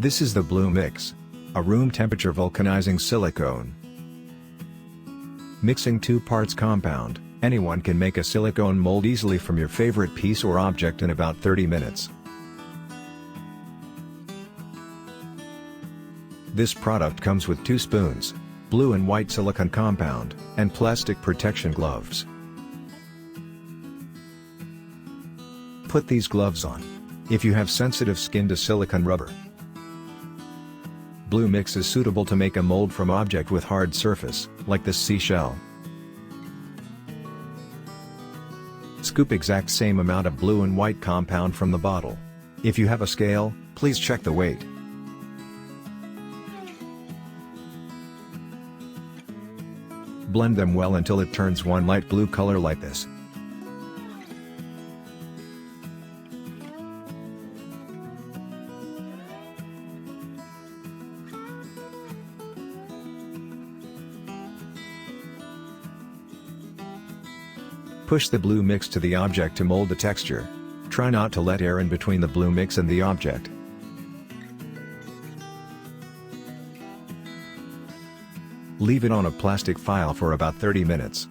This is the Blue Mix, a room temperature vulcanizing silicone. Mixing 2 parts compound, anyone can make a silicone mold easily from your favorite piece or object in about 30 minutes. This product comes with 2 spoons, blue and white silicone compound, and plastic protection gloves. Put these gloves on if you have sensitive skin to silicone rubber. Blue Mix is suitable to make a mold from object with hard surface, like this seashell. Scoop exact same amount of blue and white compound from the bottle. If you have a scale, please check the weight. Blend them well until it turns one light blue color like this. Push the blue mix to the object to mold the texture. Try not to let air in between the blue mix and the object. Leave it on a plastic file for about 30 minutes.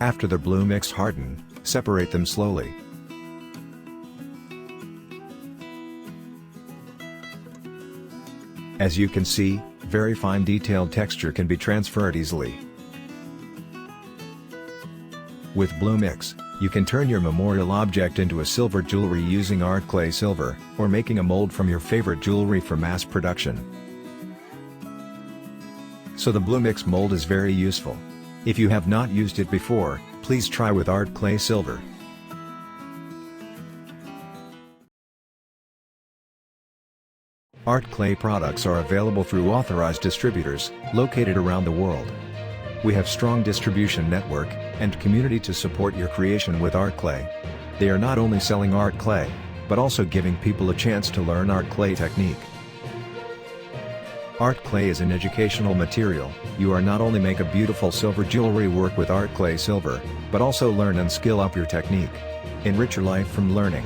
After the blue mix harden, separate them slowly. As you can see, very fine detailed texture can be transferred easily. With Blue Mix, you can turn your memorial object into a silver jewelry using art clay silver, or making a mold from your favorite jewelry for mass production. So the Blue Mix mold is very useful. If you have not used it before, please try with art clay silver. Art clay products are available through authorized distributors, located around the world. We have strong distribution network and community to support your creation with art clay. They are not only selling art clay, but also giving people a chance to learn art clay technique. Art clay is an educational material. You are not only make a beautiful silver jewelry work with art clay silver, but also learn and skill up your technique. Enrich your life from learning.